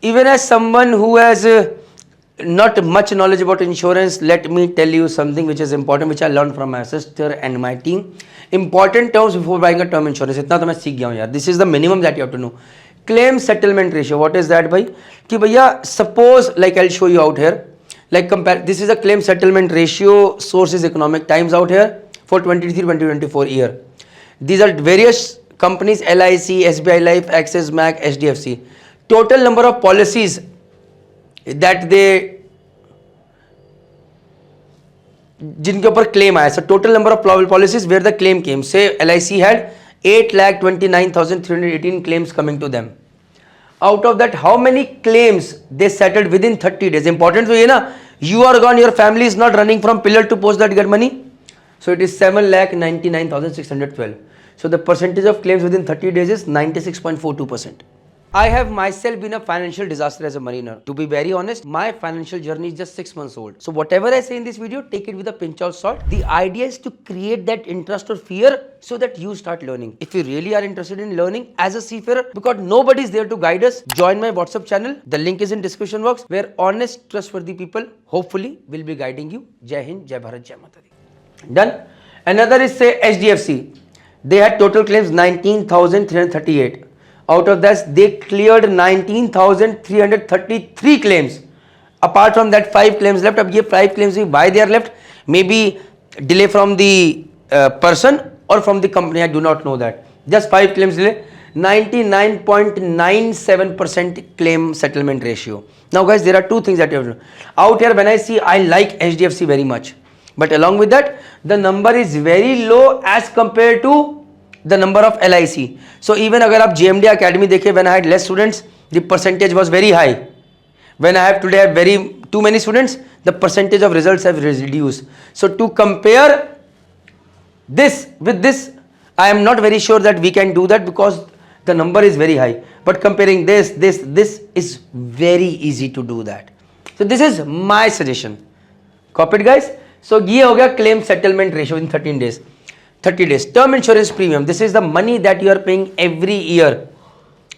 Even as someone who has not much knowledge about insurance, let me tell you something which is important, which I learned from my sister and my team. Important terms before buying a term insurance. इतना तो मैं सीख गया हूँ यार. This is the minimum that you have to know. Claim settlement ratio. What is that, भाई? कि भैया suppose, like I'll show you out here. Like compare. This is a claim settlement ratio. Source is Economic Times out here for 23-2024 year. These are various companies: LIC, SBI Life, Axis, Mac, HDFC. Total number of policies that they जिनके ऊपर claim आया. So total number of policies where the claim came. Say LIC had 8,29,318 claims coming to them. Out of that, how many claims they settled within 30 days? Important तो ये ना, you are gone, your family is not running from pillar to post that get money. So it is 7,99,612. So the percentage of claims within 30 days is 96.42%. I have myself been a financial disaster as a mariner. To be very honest, my financial journey is just 6 months old. So whatever I say in this video, take it with a pinch of salt. The idea is to create that interest or fear so that you start learning. If you really are interested in learning as a seafarer, because nobody is there to guide us, join my WhatsApp channel. The link is in description box, where honest, trustworthy people hopefully will be guiding you. Jai Hind, Jai Bharat, Jai Mata Di. Done. Another is say HDFC. They had total claims 19,338. Out of that, they cleared 19,333 claims. Apart from that, 5 claims left. अब ये 5 claims, why they are left? Maybe delay from the person or from the company. I do not know that. Just 5 claims delay. 99.97% claim settlement ratio. Now, guys, there are 2 things that you have to know. Out here, when I see, I like HDFC very much. But along with that, the number is very low as compared to the number of LIC. So even अगर आप JMD Academy देखें, when I had less students, the percentage was very high. When I have today too many students, the percentage of results have reduced. So to compare this with this, I am not very sure that we can do that because the number is very high. But comparing this is very easy to do that. So this is my suggestion. Copy it, guys. So ये हो गया claim settlement ratio in 30 days. Term insurance premium. This is the money that you are paying every year.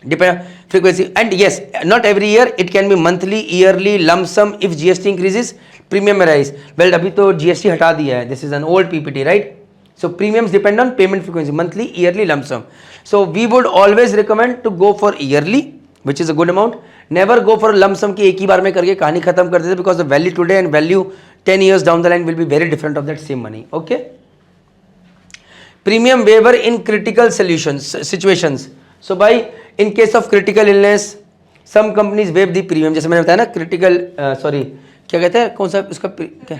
Depend frequency, and yes, not every year. It can be monthly, yearly, lump sum. If GST increases, premium may rise. Well, अभी तो GST हटा दिया है. This is an old PPT, right? So premiums depend on payment frequency, monthly, yearly, lump sum. So we would always recommend to go for yearly, which is a good amount. Never go for lump sum कि एक ही बार में करके कहानी खत्म कर देते, because the value today and value 10 years down the line will be very different of that same money. Okay. Premium waiver in critical situations. So by in case of critical illness, some companies waive the premium. जैसे मैंने बताया ना, critical क्या कहते हैं, कौन सा उसका क्या,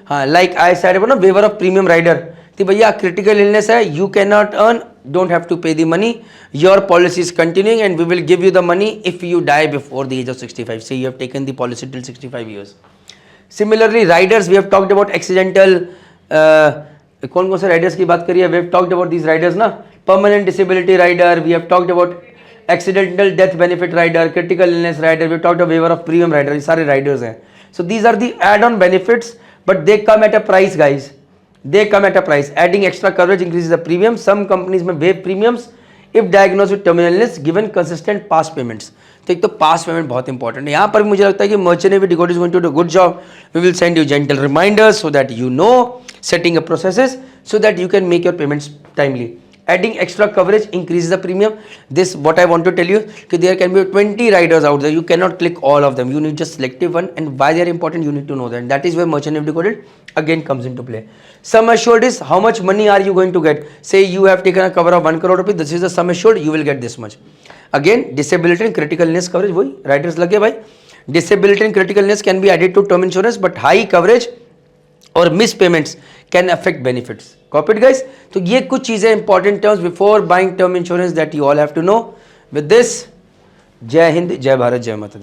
हाँ, like I said about ना, waiver of premium rider. कि भैया critical illness है, you cannot earn, don't have to pay the money, your policy is continuing and we will give you the money if you die before the age of 65. Say you have taken the policy till 65 years. Similarly, riders, we have talked about accidental कौन कौन से Riders की बात करिए. We have talked about these riders ना. Permanent disability rider, we have talked about accidental death benefit rider, critical illness rider, we have talked about waiver of premium rider. ये सारे riders हैं. So these are the add on benefits, but they come at a price, guys. They come at a price. Adding extra coverage increases the premium. Some companies में waive premiums if diagnose with terminal illness given consistent pass payments. तो एक तो पास payment बहुत important है. यहाँ पर भी मुझे लगता है कि merchant navy decode is going to do good job. We will send you gentle reminders so that you know, setting up processes so that you can make your payments timely. Adding extra coverage increases the premium. This what I want to tell you, that there can be 20 riders out there. You cannot click all of them. You need just selective one, and why they are important you need to know that. And that is where merchant name decoded again comes into play. Sum assured is how much money are you going to get. Say you have taken a cover of 1 crore rupees. This is the sum assured, you will get this much. Again, disability and critical illness coverage, वही riders लगे भाई. Disability and critical illness can be added to term insurance, but high coverage और miss payments can affect benefits. Copied, guys. तो ये कुछ चीजें important terms before buying term insurance that you all have to know. With this, Jai Hind, जय भारत, जय माता दी.